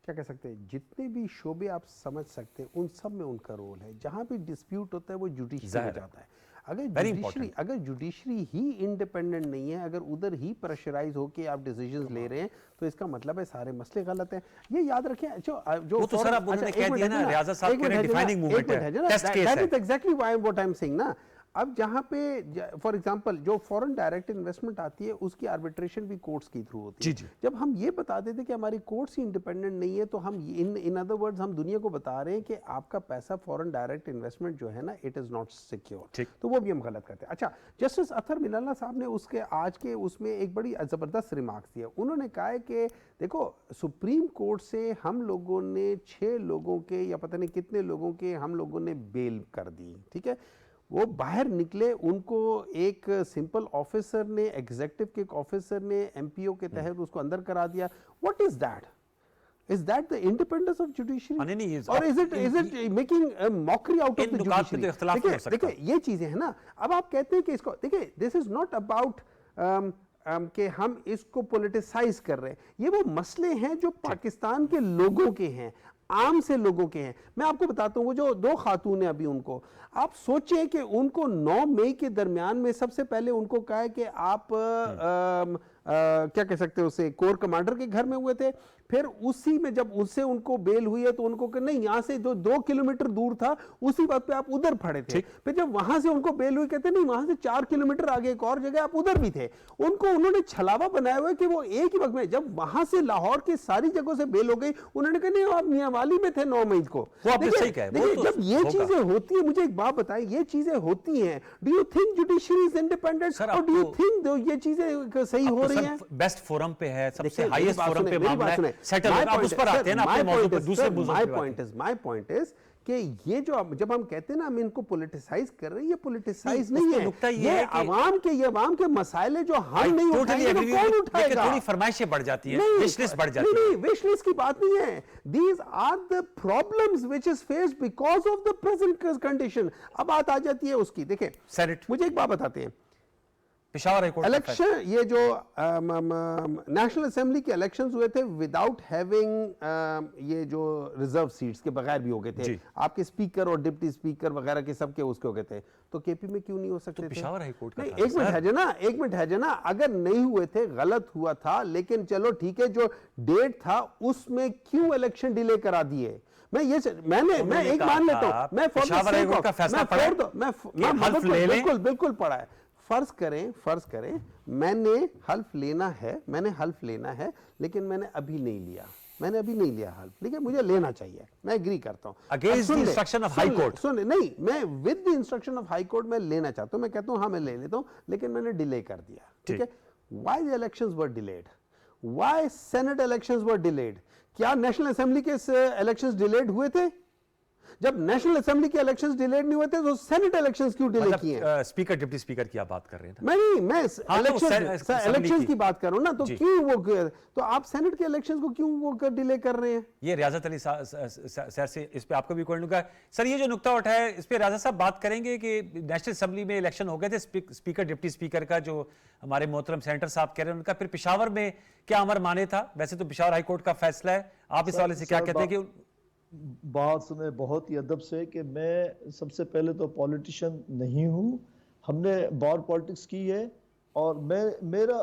کیا کہہ سکتے ہیں جتنے بھی شعبے آپ سمجھ سکتے ہیں ان سب میں ان کا رول ہے. جہاں بھی ڈسپیوٹ ہوتا ہے وہ جوڈیشری میں جاتا ہے. اگر جوڈیشری ہی انڈیپینڈنٹ نہیں ہے, اگر ادھر ہی پریشرائز ہو کے آپ ڈیسیجنز لے رہے ہیں تو اس کا مطلب ہے سارے مسئلے غلط ہیں. یہ یاد رکھیں. جو وہ تو سر اب انہوں نے کہہ دیا نا, ریاض صاحب کہہ رہے ہیں ڈیفائننگ موومنٹ ہے, ٹیسٹ کیس ہے. That is exactly what I'm saying نا. اب جہاں پہ فار ایگزامپل جو فورن ڈائریکٹ انویسٹمنٹ آتی ہے اس کی آربیٹریشن بھی کورٹس کی تھرو ہوتی ہے. جب ہم یہ بتا دیتے کہ ہماری کورٹس ہی انڈیپینڈنٹ نہیں ہے تو ہم ان ادر ورڈز ہم دنیا کو بتا رہے ہیں کہ آپ کا پیسہ فورن ڈائریکٹ انویسٹمنٹ جو ہے نا اٹ از ناٹ سیکیور, تو وہ بھی ہم غلط کرتے ہیں. اچھا, جسٹس اطہر من اللہ صاحب نے اس کے آج کے اس میں ایک بڑی زبردست ریمارکس دیا. انہوں نے کہا ہے کہ دیکھو سپریم کورٹ سے ہم لوگوں نے 6 لوگوں کے یا پتہ نہیں کتنے لوگوں کے ہم لوگوں نے بیل کر دی, ٹھیک ہے. وہ باہر نکلے, ان کو ایک سمپل آفیسر نے, ایگزیکٹو کے ایک آفیسر نے ایم پی او کے تحت اس کو اندر کرا دیا. What is that? Is that the independence of judiciary? Or is it making a mockery out of the judiciary? دیکھیں یہ چیزیں ہیں نا. اب آپ کہتے ہیں کہ اس کو دیکھیں, this is not about کہ ہم اس کو پولیٹیسائز کر رہے ہیں. یہ وہ مسئلے ہیں جو پاکستان کے لوگوں کے ہیں, عام سے لوگوں کے ہیں. میں آپ کو بتاتا ہوں, وہ جو 2 خاتون ہیں ابھی, ان کو آپ سوچیں کہ ان کو 9 مئی کے درمیان میں سب سے پہلے ان کو کہا ہے کہ آپ کیا کہہ سکتے ہیں اسے, کور کمانڈر کے گھر میں ہوئے تھے. پھر اسی میں جب اس سے ان کو بیل ہوئی ہے تو ان کو کہ نہیں, یہاں سے جو 2 کلومیٹر دور تھا اسی وقت پہ آپ ادھر پڑے تھے. پھر جب وہاں سے ان کو بیل ہوئی, کہتے نہیں وہاں سے 4 کلومیٹر آگے ایک اور جگہ آپ ادھر بھی تھے. ان کو انہوں نے چھلاوا بنایا ہوا ہے کہ وہ ایک ہی وقت میں, جب وہاں سے لاہور کے ساری جگہوں سے بیل ہو گئی, انہوں نے کہا نہیں آپ میاں والی میں تھے 9 مئی کو. جب یہ چیزیں ہوتی ہیں, مجھے ایک بات بتائیں, یہ چیزیں ہوتی ہیں, do you think judiciary is independent, اور ڈو یو تھنک یہ چیزیں صحیح ہو رہی ہیں؟ بیسٹ فورم پہ ہے, سب سے ہائیسٹ فورم پہ معاملہ ہے, سیٹل ہوگا. آپ اس پر آتے ہیں نا اپنے موضوع پر, دوسرے موضوع پر. My point is کہ یہ جو جب ہم کہتے ہیں نا ہم ان کو پولیٹیسائز کر رہے ہیں, یہ پولیٹیسائز نہیں ہے, یہ عوام کے مسائل جو ہم نہیں اٹھائیں گے تو کون اٹھائے گا؟ تھوڑی فرمائشیں بڑھ جاتی ہیں, وش لسٹ بڑھ جاتی ہے. نہیں, وش لسٹ کی بات نہیں ہے. These are the problems which is faced because of the present condition. اب بات آ جاتی ہے اس کی. دیکھیں مجھے ایک بات بتاتے ہیں, پشاور ہائی کورٹ الیکشن, یہ جو نیشنل اسمبلی کے الیکشنز ہوئے تھے وداؤٹ ہیونگ یہ جو ریزرو سیٹس کے بغیر بھی ہو گئے تھے, آپ کے اسپیکر اور ڈپٹی اسپیکر وغیرہ کے سب کے اس کے ہو گئے تھے, تو کے پی میں کیوں نہیں ہو سکتے تھے؟ پشاور ہائی کورٹ کا ایک منٹ ہے جنا, اگر نہیں ہوئے تھے غلط ہوا تھا, لیکن چلو ٹھیک ہے, جو ڈیٹ تھا اس میں کیوں الیکشن ڈیلے کرا دیے؟ میں ایک مان لیتا ہوں, میں پشاور ہائی کورٹ کا فیصلہ پڑھا, بالکل پڑھا ہے. فرض کریں میں نے حلف لینا ہے, لیکن میں نے ابھی نہیں لیا حلف, لیکن مجھے لینا چاہیے, میں ایگری کرتا ہوں. Against the instruction of high court, نہیں, میں with the instruction of high court میں لینا چاہتا ہوں, میں کہتا ہوں ہاں میں لے لیتا ہوں, لیکن میں نے ڈیلے کر دیا. ٹھیک ہے, why the elections were delayed, why Senate elections were delayed? کیا نیشنل اسمبلی کے الیکشنز ڈیلیڈ ہوئے تھے؟ جب نیشنل اسمبلی کے الیکشنز ڈیلیڈ نہیں ہوئے تھے تو سینٹ الیکشنز کیوں ڈیلے کیے ہیں؟ اسپیکر ڈپٹی اسپیکر کی آپ بات کر رہے ہیں. میں الیکشنز کی بات کر رہا ہوں نا, تو کیوں وہ, تو آپ سینٹ کے الیکشنز کو کیوں وہ ڈیلے کر رہے ہیں؟ یہ ریاضت علی سر سے اس پہ آپ کو بھی کوئی نکتا ہے سر, یہ جو نکتہ اٹھایا اس پہ ریاضت صاحب بات کریں گے کہ نیشنل اسمبلی میں الیکشن ہو گئے تھے, اسپیکر ڈپٹی اسپیکر کا, جو ہمارے محترم سینیٹر صاحب کہہ رہے ہیں ان کا, پھر پشاور میں کیا امر مانے تھا؟ ویسے تو پشاور ہائی کورٹ کا فیصلہ ہے, آپ اس حوالے سے کیا کہتے ہیں؟ کہ بات سنیں بہت ہی ادب سے کہ میں سب سے پہلے تو پولیٹیشین نہیں ہوں, ہم نے بار پالیٹکس کی ہے, اور میرا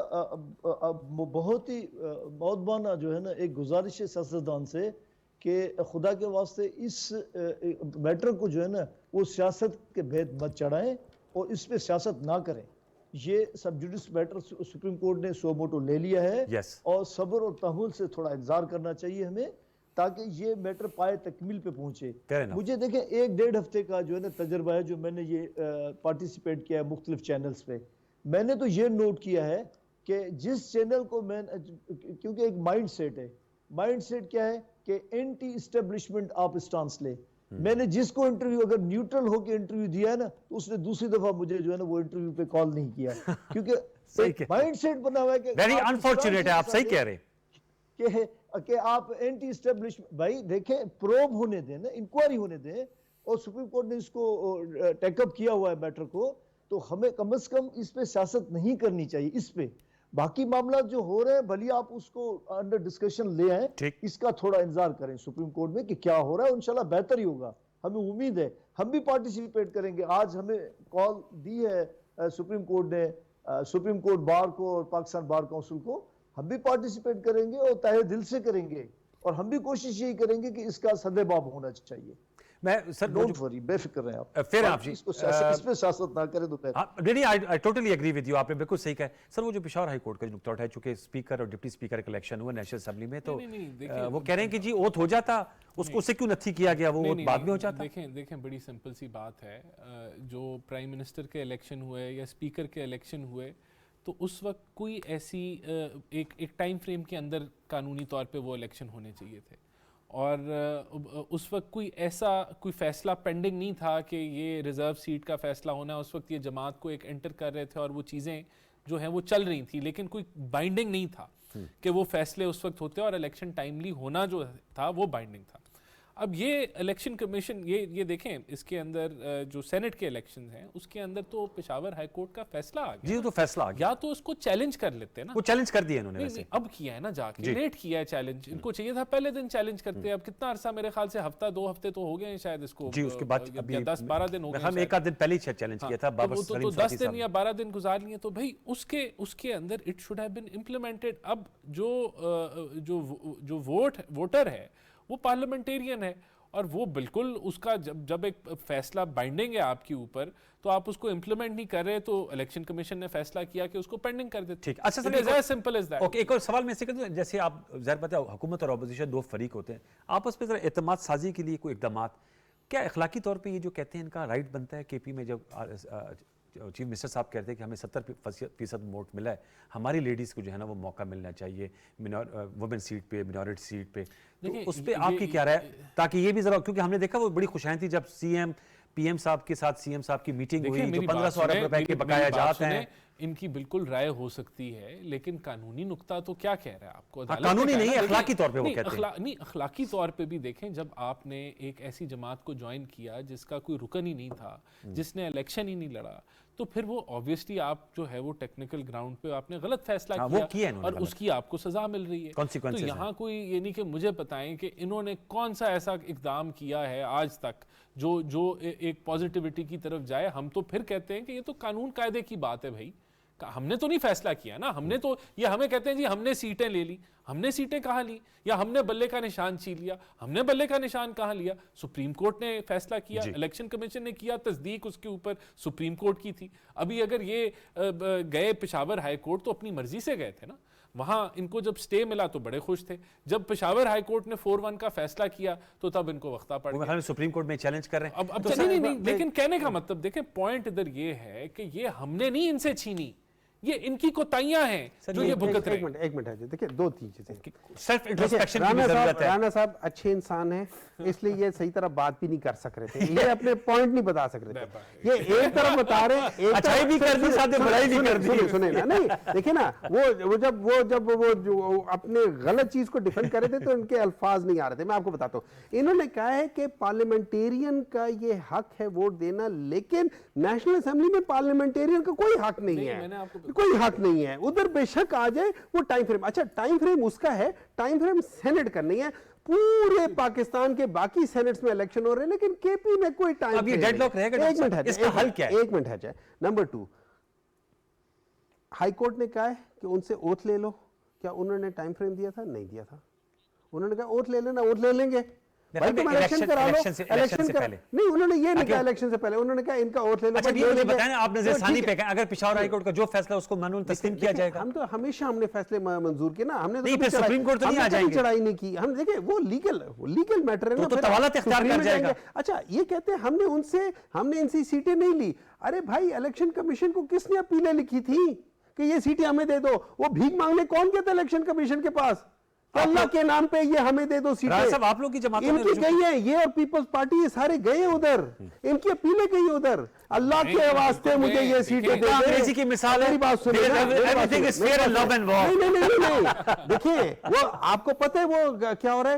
بہت ہی مودبانہ جو ہے نا ایک گزارش ہے سیاستدان سے کہ خدا کے واسطے اس میٹر کو جو ہے نا وہ سیاست کے بھید مت چڑھائیں اور اس پہ سیاست نہ کریں. یہ سب جوڈیس میٹر سپریم کورٹ نے سو موٹو لے لیا ہے, اور صبر اور تحمل سے تھوڑا انتظار کرنا چاہیے ہمیں تاکہ یہ میٹر پائے تکمیل پہ پہنچے. مجھے دیکھیں 1-1.5 ہفتے کا جو ہے نا تجربہ ہے جو میں نے یہ پارٹیسپیٹ کیا ہے مختلف چینلز پہ. میں نے تو یہ نوٹ کیا ہے کہ جس چینل کو میں, کیونکہ ایک مائنڈ سیٹ ہے, مائنڈ سیٹ کیا ہے کہ اینٹی اسٹیبلشمنٹ آپ اسٹانس لے. میں نے جس کو انٹرویو اگر نیوٹرل ہو کے انٹرویو دیا ہے نا, تو اس نے دوسری دفعہ مجھے جو ہے نا وہ انٹرویو پہ کال نہیں کیا, کیونکہ مائنڈ سیٹ بنا ہوا ہے کہ ویری انفارچونیٹ ہے, آپ صحیح کہہ رہے ہیں کہ آپ اینٹی اسٹیبلشمنٹ. بھائی دیکھیں پروب ہونے دیں نا, انکوائری ہونے دیں, اور سپریم کورٹ نے اس کو ٹیک اپ کیا ہوا ہے میٹر کو, تو ہمیں کم از کم اس پہ سیاست نہیں کرنی چاہیے. اس پہ باقی معاملات جو ہو رہے ہیں بھلی آپ اس کو انڈر ڈسکشن لے آئیں، اس کا تھوڑا انتظار کریں سپریم کورٹ میں کہ کیا ہو رہا ہے، انشاءاللہ بہتر ہی ہوگا، ہمیں امید ہے، ہم بھی پارٹیسپیٹ کریں گے۔ آج ہمیں کال دی ہے سپریم کورٹ نے، سپریم کورٹ بار کو اور پاکستان بار کونسل کو، ہم بھی پارٹیسپیٹ کریں گے اور تہہ دل سے کریں گے، اور ہم بھی کوشش یہی کریں گے کہ اس کا سدباب ہونا چاہیے۔ میں سر ڈونٹ وری، بے فکر رہیں آپ، پھر آپ جی اس پہ سیاست نہ کریں تو بہتر۔ نہیں I totally agree with you, آپ نے بالکل صحیح کہا سر۔ وہ جو پشاور ہائی کورٹ کا جو نقطہ اٹھایا، چونکہ اسپیکر اور ڈپٹی اسپیکر کا الیکشن ہوا نیشنل اسمبلی میں، تو وہ کہہ رہے ہیں کہ جی اوتھ ہو جاتا، اس کو اسے کیوں نتھی کیا گیا، وہ بعد میں ہو جاتا۔ دیکھیں بڑی سمپل سی بات ہے، جو پرائم منسٹر کے الیکشن ہوئے یا اسپیکر کے الیکشن ہوئے تو اس وقت کوئی ایسی ایک ٹائم فریم کے اندر قانونی طور پہ وہ الیکشن ہونے چاہیے تھے، اور اس وقت کوئی فیصلہ پینڈنگ نہیں تھا کہ یہ ریزرو سیٹ کا فیصلہ ہونا ہے۔ اس وقت یہ جماعت کو ایک انٹر کر رہے تھے اور وہ چیزیں جو ہیں وہ چل رہی تھیں، لیکن کوئی بائنڈنگ نہیں تھا کہ وہ فیصلے اس وقت ہوتے اور الیکشن ٹائملی ہونا جو تھا وہ بائنڈنگ تھا۔ اب یہ الیکشن کمیشن یہ دیکھیں، اس کے اندر جو سینٹ کے الیکشن ہیں اس کے اندر تو پشاور ہائی کورٹ کا فیصلہ آ گیا، جی تو فیصلہ آ گیا، یا تو اس کو چیلنج کر لیتے نا، وہ چیلنج کر دیا انہوں نے، نہیں اب کیا ہے نا، جا کے لیٹ کیا ہے چیلنج، ان کو چاہیے تھا پہلے دن چیلنج کرتے۔ اب کتنا عرصہ، میرے خیال سے ہفتے 2 ہفتے تو ہو گئے ہیں شاید اس کو، جی اس کے بعد 10-12 دن ہو گئے، ہم ایک آدھ دن پہلے ہی چیلنج کیا تھا، تو 10 دن یا 12 دن گزار لیے، تو بھائی اس کے اندر it should have been implemented. اب جو ووٹر ہے وہ پارلیمنٹیرین ہے، اور وہ بالکل اس کا جب ایک فیصلہ بائنڈنگ ہے آپ کے اوپر تو آپ اس کو امپلیمنٹ نہیں کر رہے، تو الیکشن کمیشن نے فیصلہ کیا کہ اس کو پینڈنگ کر دیتے۔ ٹھیک، اچھا سر سمپل از دیٹ۔ اوکے، ایک اور سوال میں سے کروں، جیسے آپ ظاہر بات ہے حکومت اور اپوزیشن دو فریق ہوتے ہیں، آپس میں ذرا اعتماد سازی کے لیے کوئی اقدامات، کیا اخلاقی طور پہ یہ جو کہتے ہیں ان کا رائٹ بنتا ہے؟ کے پی میں جب چیف منسٹر صاحب کہتے ہیں کہ ہمیں 70% ووٹ ملا ہے، ہماری لیڈیز کو جو ہے نا وہ موقع ملنا چاہیے وومن سیٹ پہ، منورٹی سیٹ پہ، تو اس پہ آپ کی کیا رائے؟ تاکہ یہ بھی ذرا، کیونکہ ہم نے دیکھا وہ بڑی خوشائن تھی جب پی ایم صاحب کے ساتھ سی ایم صاحب کی میٹنگ ہوئی، جو 1500 ارب روپے کے بقایا جات ہیں۔ ان کی بالکل رائے ہو سکتی ہے، لیکن قانونی نقطہ تو کیا کہہ رہا ہے آپ کو؟ قانونی نہیں، اخلاقی طور پہ وہ کہتے ہیں۔ نہیں، اخلاقی طور پہ بھی دیکھیں، جب آپ نے ایک ایسی جماعت کو جوائن کیا جس کا کوئی رکن ہی نہیں تھا، جس نے الیکشن ہی نہیں لڑا، تو پھر وہ obviously آپ جو ہے وہ ٹیکنیکل گراؤنڈ پہ آپ نے غلط فیصلہ کیا اور اس کی آپ کو سزا مل رہی ہے۔ تو یہاں کوئی یہ نہیں کہ مجھے بتائیں کہ انہوں نے کون سا ایسا اقدام کیا ہے آج تک جو ایک پازیٹیوٹی کی طرف جائے۔ ہم تو پھر کہتے ہیں کہ یہ تو قانون قاعدے کی بات ہے بھائی، ہم نے تو نہیں فیصلہ کیا نا، ہم نے تو یہ ہمیں کہتے ہیں جی ہم نے سیٹیں لے لی، ہم نے سیٹیں کہاں لی، یا ہم نے بلے کا نشان چھین لیا، ہم نے بلے کا نشان کہاں لیا؟ سپریم کورٹ نے فیصلہ کیا، الیکشن کمیشن نے کیا، تصدیق اس کے اوپر سپریم کورٹ کی تھی۔ ابھی اگر یہ گئے پشاور ہائی کورٹ تو اپنی مرضی سے گئے تھے نا، وہاں ان کو جب سٹے ملا تو بڑے خوش تھے، جب پشاور ہائی کورٹ نے 4-1 کا فیصلہ کیا تو تب ان کو وقتہ پڑ گیا۔ سپریم کورٹ میں چیلنج کر رہے ہیں اب نہیں، لیکن کہنے کا مطلب دیکھیں، پوائنٹ ادھر یہ ہے کہ یہ ہم نے نہیں ان سے چھینی، یہ ان کی کوتاہیاں ہیں جو یہ بھگت رہے ہیں۔ ایک منٹ ہے جی، دیکھیں دو تین چیزیں، سیلف انٹروسپیکشن کی بھی ضرورت ہے۔ رانا صاحب اچھے انسان ہیں، اس لیے یہ صحیح طرح بات بھی نہیں کر سک رہے تھے، یہ اپنے پوائنٹ نہیں بتا سک رہے تھے، یہ ایک طرف بتا رہے ہیں، اچھائی بھی کر دی ساتھ بڑائی بھی کر دی۔ سنیں نا، نہیں دیکھیں نا، وہ جب وہ اپنے غلط چیز کو ڈیفینڈ کر رہے تھے تو ان کے الفاظ نہیں آ رہے تھے۔ میں آپ کو بتاتا ہوں، انہوں نے کہا ہے کہ پارلیمنٹیرین کا یہ حق ہے ووٹ دینا، لیکن نیشنل اسمبلی میں پارلیمنٹیرین کا کوئی حق نہیں ہے، کوئی حق نہیں ہے۔ ادھر بے شک آ جائے وہ ٹائم فریم، اچھا ٹائم فریم اس کا ہے، ٹائم فریم سینٹ کا نہیں ہے۔ پورے پاکستان کے باقی سینٹس میں الیکشن ہو رہے ہیں، لیکن کے پی میں کوئی ٹائم اب یہ ڈیڈ لاک رہے گا، اس کا حل کیا ہے؟ ایک منٹ ہے جائے۔ نمبر 2، ہائی کورٹ نے کہا ہے کہ ان سے اوتھ لے لو، کیا انہوں نے ٹائم فریم دیا تھا؟ نہیں دیا تھا، انہوں نے کہا اوتھ لے لینا، اوتھ لے لیں گے، الیکشن کرا لو، الیکشن سے پہلے نہیں، انہوں نے یہ نہیں کہا الیکشن سے پہلے، انہوں نے کہا ان کا اوتھ لے لو۔ اچھا یہ بتائیں، آپ نظر ثانی پہ کہیں اگر پشاور ہائی کورٹ کا جو فیصلہ اس کو مانون تسلیم کیا جائے گا؟ ہم تو ہمیشہ ہم نے فیصلے منظور کیے نا، ہم نے نہیں، پھر سپریم کورٹ تو نہیں آ جائیں گے، چڑھائی نہیں کی، ہم دیکھیں وہ لیگل میٹر ہے نا، تو طوالت اختیار کر جائے گا۔ اچھا یہ کہتے ہیں ہم نے ان سے سیٹیں نہیں لی، ارے بھائی الیکشن کمیشن کو کس نے اپیلیں لکھی تھی کہ یہ سیٹیں ہمیں دے دو؟ وہ بھیک مانگنے کون گیا تھا الیکشن کمیشن کے پاس؟ اللہ کے نام پہ یہ ہمیں دے دو سیٹیں، صاحب آپ لوگ کی جماعتوں ان کی گئی ہیں، یہ اور پیپلز پارٹی یہ سارے گئے ادھر، ان کی اپیلیں گئی ادھر، اللہ کے واسطے مجھے یہ سیٹیں دے دیں۔ انگریزی کی مثال ہے، میری بات سنیں، everything is fair and love and war۔ نہیں، دیکھیں وہ آپ کو پتہ ہے وہ کیا ہو رہا ہے،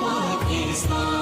Pakistan,